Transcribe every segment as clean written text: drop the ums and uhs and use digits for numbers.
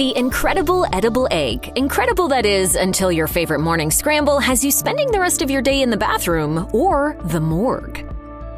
The incredible edible egg. Incredible, that is, until your favorite morning scramble has you spending the rest of your day in the bathroom or the morgue.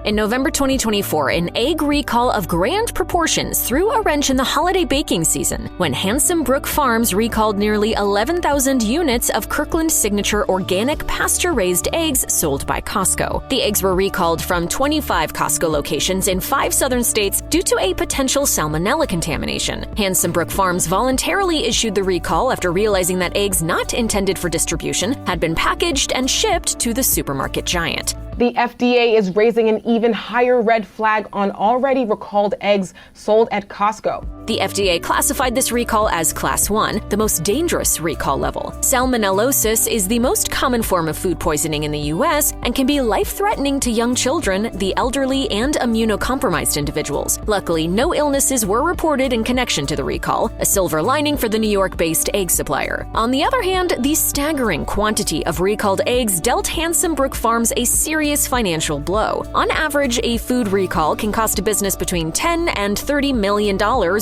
In November 2024, an egg recall of grand proportions threw a wrench in the holiday baking season when handsome Brook Farms recalled nearly 11,000 units of Kirkland Signature organic pasture-raised eggs sold by Costco. The eggs were recalled from 25 Costco locations in 5 southern states due to a potential salmonella contamination. Handsome Brook Farms voluntarily issued the recall after realizing that eggs not intended for distribution had been packaged and shipped to the supermarket giant. The FDA is raising an even higher red flag on already recalled eggs sold at Costco. The FDA classified this recall as Class 1, the most dangerous recall level. Salmonellosis is the most common form of food poisoning in the U.S. and can be life-threatening to young children, the elderly, and immunocompromised individuals. Luckily, no illnesses were reported in connection to the recall, a silver lining for the New York-based egg supplier. On the other hand, the staggering quantity of recalled eggs dealt handsome Brook Farms a serious financial blow. On average, a food recall can cost a business between $10 and $30 million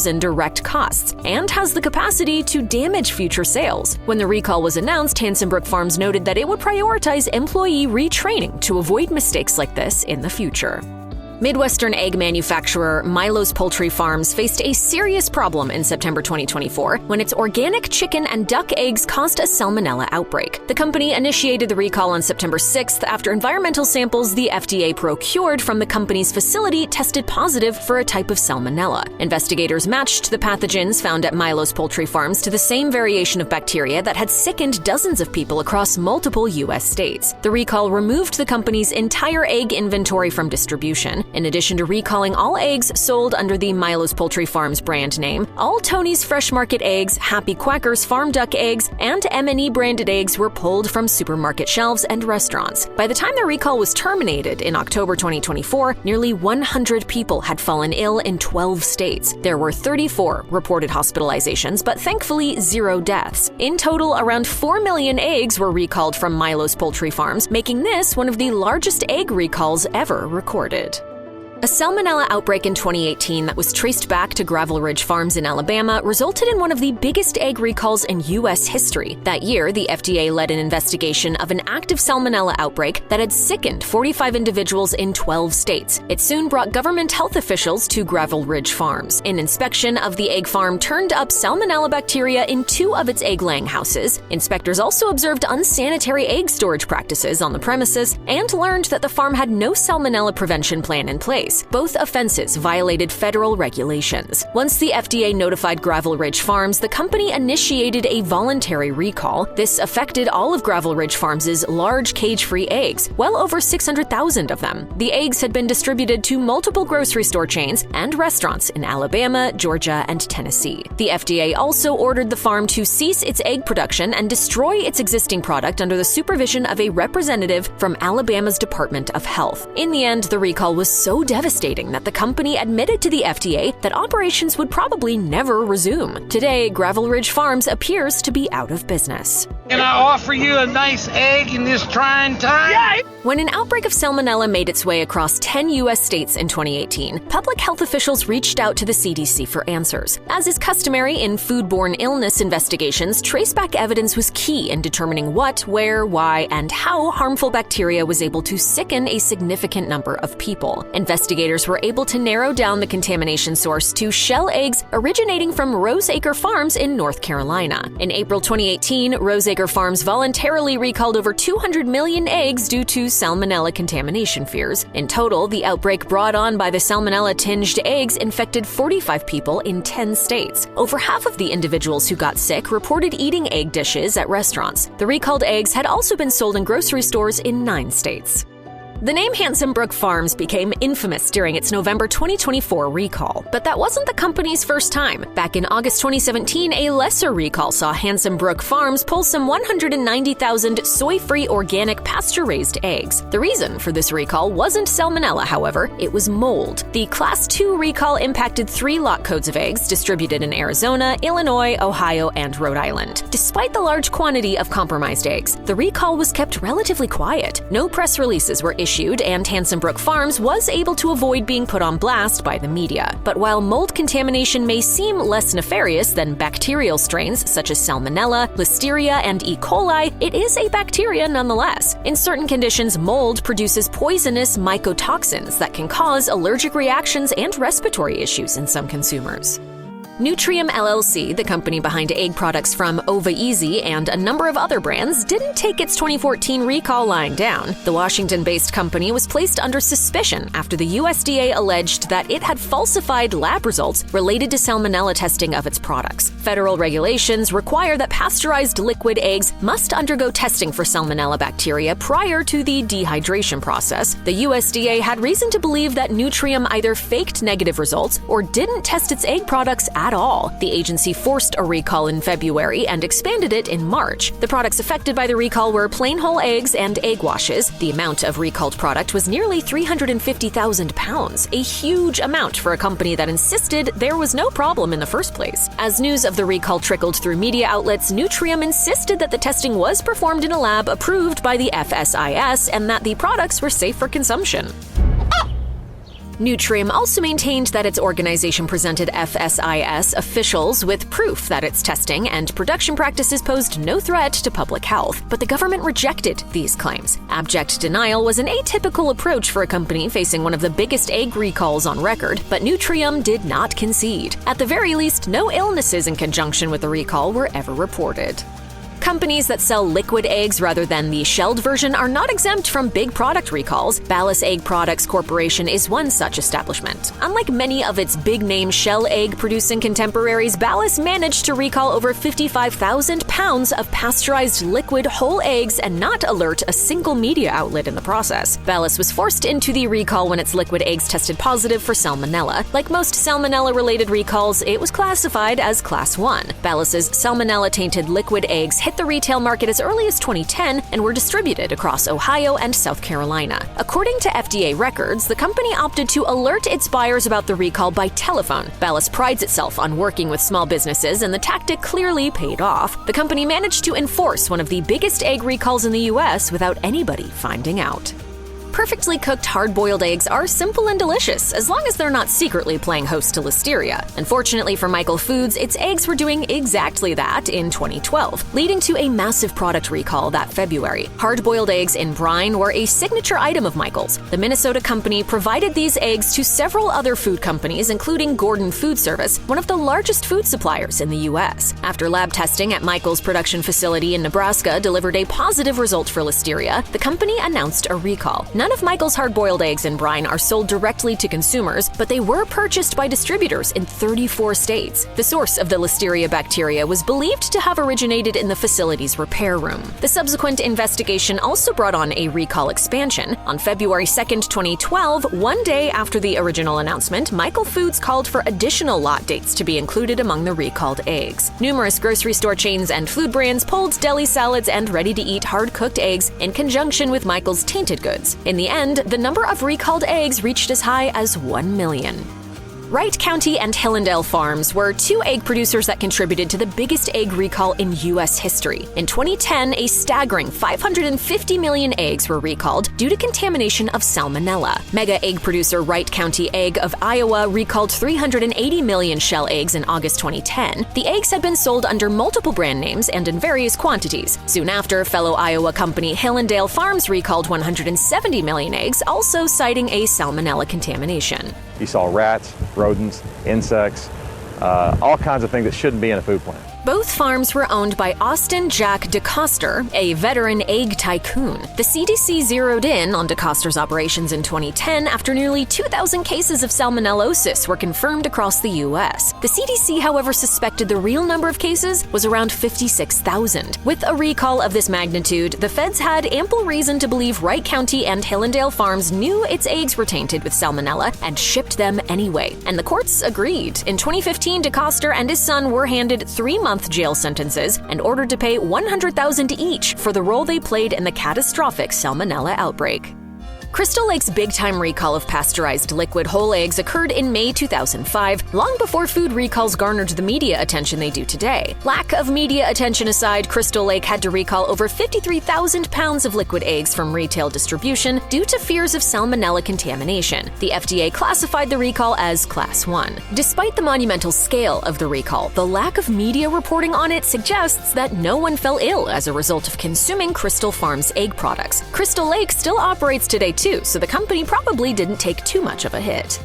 in direct costs, and has the capacity to damage future sales. When the recall was announced, handsome Brook Farms noted that it would prioritize employee retraining to avoid mistakes like this in the future. Midwestern egg manufacturer Milo's Poultry Farms faced a serious problem in September 2024 when its organic chicken and duck eggs caused a salmonella outbreak. The company initiated the recall on September 6th after environmental samples the FDA procured from the company's facility tested positive for a type of salmonella. Investigators matched the pathogens found at Milo's Poultry Farms to the same variation of bacteria that had sickened dozens of people across multiple U.S. states. The recall removed the company's entire egg inventory from distribution. In addition to recalling all eggs sold under the Milo's Poultry Farms brand name, all Tony's Fresh Market eggs, Happy Quackers Farm Duck eggs, and M&E branded eggs were pulled from supermarket shelves and restaurants. By the time the recall was terminated in October 2024, nearly 100 people had fallen ill in 12 states. There were 34 reported hospitalizations, but thankfully 0 deaths. In total, around 4 million eggs were recalled from Milo's Poultry Farms, making this one of the largest egg recalls ever recorded. A salmonella outbreak in 2018 that was traced back to Gravel Ridge Farms in Alabama resulted in one of the biggest egg recalls in U.S. history. That year, the FDA led an investigation of an active salmonella outbreak that had sickened 45 individuals in 12 states. It soon brought government health officials to Gravel Ridge Farms. An inspection of the egg farm turned up salmonella bacteria in 2 of its egg-laying houses. Inspectors also observed unsanitary egg storage practices on the premises and learned that the farm had no salmonella prevention plan in place. Both offenses violated federal regulations. Once the FDA notified Gravel Ridge Farms, the company initiated a voluntary recall. This affected all of Gravel Ridge Farms' large cage-free eggs, well over 600,000 of them. The eggs had been distributed to multiple grocery store chains and restaurants in Alabama, Georgia, and Tennessee. The FDA also ordered the farm to cease its egg production and destroy its existing product under the supervision of a representative from Alabama's Department of Health. In the end, the recall was so devastating that the company admitted to the FDA that operations would probably never resume. Today, Gravel Ridge Farms appears to be out of business. Can I offer you a nice egg in this trying time? Yeah. When an outbreak of salmonella made its way across 10 U.S. states in 2018, public health officials reached out to the CDC for answers. As is customary in foodborne illness investigations, traceback evidence was key in determining what, where, why, and how harmful bacteria was able to sicken a significant number of people. Investigators were able to narrow down the contamination source to shell eggs originating from Acre Farms in North Carolina. In April 2018, Acre Farms voluntarily recalled over 200 million eggs due to salmonella contamination fears. In total, the outbreak brought on by the salmonella-tinged eggs infected 45 people in 10 states. Over half of the individuals who got sick reported eating egg dishes at restaurants. The recalled eggs had also been sold in grocery stores in 9 states. The name Handsome Brook Farms became infamous during its November 2024 recall, but that wasn't the company's first time. Back in August 2017, a lesser recall saw Handsome Brook Farms pull some 190,000 soy-free organic pasture-raised eggs. The reason for this recall wasn't salmonella, however, it was mold. The Class 2 recall impacted 3 lot codes of eggs distributed in Arizona, Illinois, Ohio, and Rhode Island. Despite the large quantity of compromised eggs, the recall was kept relatively quiet. No press releases were issued issued, and handsome Brook Farms was able to avoid being put on blast by the media. But while mold contamination may seem less nefarious than bacterial strains such as Salmonella, Listeria, and E. coli, it is a bacteria nonetheless. In certain conditions, mold produces poisonous mycotoxins that can cause allergic reactions and respiratory issues in some consumers. Nutriom LLC, the company behind egg products from Ova Easy and a number of other brands, didn't take its 2014 recall lying down. The Washington-based company was placed under suspicion after the USDA alleged that it had falsified lab results related to salmonella testing of its products. Federal regulations require that pasteurized liquid eggs must undergo testing for salmonella bacteria prior to the dehydration process. The USDA had reason to believe that Nutriom either faked negative results or didn't test its egg products at all. The agency forced a recall in February and expanded it in March. The products affected by the recall were plain whole eggs and egg washes. The amount of recalled product was nearly 350,000 pounds, a huge amount for a company that insisted there was no problem in the first place. As news of the recall trickled through media outlets, Nutriom insisted that the testing was performed in a lab approved by the FSIS and that the products were safe for consumption. Nutriom also maintained that its organization presented FSIS officials with proof that its testing and production practices posed no threat to public health, but the government rejected these claims. Abject denial was an atypical approach for a company facing one of the biggest egg recalls on record, but Nutriom did not concede. At the very least, no illnesses in conjunction with the recall were ever reported. Companies that sell liquid eggs rather than the shelled version are not exempt from big product recalls. Ballas Egg Products Corporation is one such establishment. Unlike many of its big-name shell egg-producing contemporaries, Ballas managed to recall over 55,000 pounds of pasteurized liquid whole eggs and not alert a single media outlet in the process. Ballas was forced into the recall when its liquid eggs tested positive for salmonella. Like most salmonella-related recalls, it was classified as Class 1. Ballas's salmonella-tainted liquid eggs hit the retail market as early as 2010 and were distributed across Ohio and South Carolina. According to FDA records, the company opted to alert its buyers about the recall by telephone. Ballas prides itself on working with small businesses, and the tactic clearly paid off. The company managed to enforce one of the biggest egg recalls in the U.S. without anybody finding out. Perfectly cooked hard-boiled eggs are simple and delicious, as long as they're not secretly playing host to Listeria. Unfortunately for Michael Foods, its eggs were doing exactly that in 2012, leading to a massive product recall that February. Hard-boiled eggs in brine were a signature item of Michael's. The Minnesota company provided these eggs to several other food companies, including Gordon Food Service, one of the largest food suppliers in the U.S. After lab testing at Michael's production facility in Nebraska delivered a positive result for Listeria, the company announced a recall. None of Michael's hard-boiled eggs in brine are sold directly to consumers, but they were purchased by distributors in 34 states. The source of the Listeria bacteria was believed to have originated in the facility's repair room. The subsequent investigation also brought on a recall expansion. On February 2, 2012, one day after the original announcement, Michael Foods called for additional lot dates to be included among the recalled eggs. Numerous grocery store chains and food brands pulled deli salads and ready-to-eat hard-cooked eggs in conjunction with Michael's tainted goods. In the end, the number of recalled eggs reached as high as 1 million. Wright County and Hillandale Farms were two egg producers that contributed to the biggest egg recall in U.S. history. In 2010, a staggering 550 million eggs were recalled due to contamination of salmonella. Mega egg producer Wright County Egg of Iowa recalled 380 million shell eggs in August 2010. The eggs had been sold under multiple brand names and in various quantities. Soon after, fellow Iowa company Hillandale Farms recalled 170 million eggs, also citing a salmonella contamination. You saw rats, rodents, insects, all kinds of things that shouldn't be in a food plant. Both farms were owned by Austin Jack DeCoster, a veteran egg tycoon. The CDC zeroed in on DeCoster's operations in 2010 after nearly 2,000 cases of salmonellosis were confirmed across the U.S. The CDC, however, suspected the real number of cases was around 56,000. With a recall of this magnitude, the feds had ample reason to believe Wright County and Hillandale Farms knew its eggs were tainted with salmonella and shipped them anyway. And the courts agreed. In 2015, DeCoster and his son were handed 3-month jail sentences and ordered to pay $100,000 each for the role they played in the catastrophic salmonella outbreak. Crystal Lake's big-time recall of pasteurized liquid whole eggs occurred in May 2005, long before food recalls garnered the media attention they do today. Lack of media attention aside, Crystal Lake had to recall over 53,000 pounds of liquid eggs from retail distribution due to fears of salmonella contamination. The FDA classified the recall as Class 1. Despite the monumental scale of the recall, the lack of media reporting on it suggests that no one fell ill as a result of consuming Crystal Farms egg products. Crystal Lake still operates today too, so the company probably didn't take too much of a hit.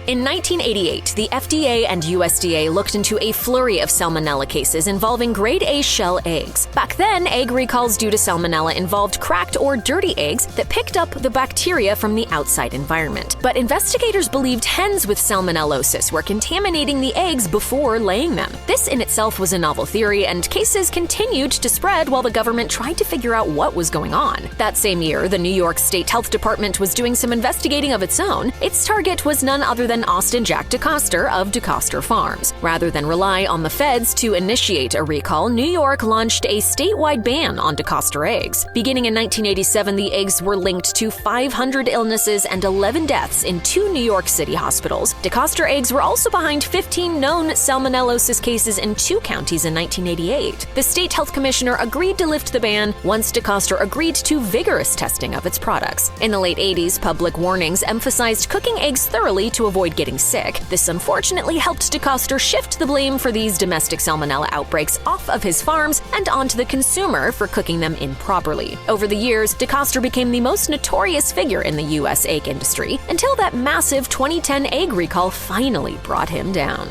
In 1988, the FDA and USDA looked into a flurry of salmonella cases involving grade A shell eggs. Back then, egg recalls due to salmonella involved cracked or dirty eggs that picked up the bacteria from the outside environment. But investigators believed hens with salmonellosis were contaminating the eggs before laying them. This in itself was a novel theory, and cases continued to spread while the government tried to figure out what was going on. That same year, the New York State Health Department was doing some investigating of its own. Its target was none other than Austin Jack DeCoster of DeCoster Farms. Rather than rely on the feds to initiate a recall, New York launched a statewide ban on DeCoster eggs. Beginning in 1987, the eggs were linked to 500 illnesses and 11 deaths in 2 New York City hospitals. DeCoster eggs were also behind 15 known salmonellosis cases in 2 counties in 1988. The state health commissioner agreed to lift the ban once DeCoster agreed to vigorous testing of its products. In the late 80s, public warnings emphasized cooking eggs thoroughly to avoid getting sick. This unfortunately helped DeCoster shift the blame for these domestic salmonella outbreaks off of his farms and onto the consumer for cooking them improperly. Over the years, DeCoster became the most notorious figure in the U.S. egg industry until that massive 2010 egg recall finally brought him down.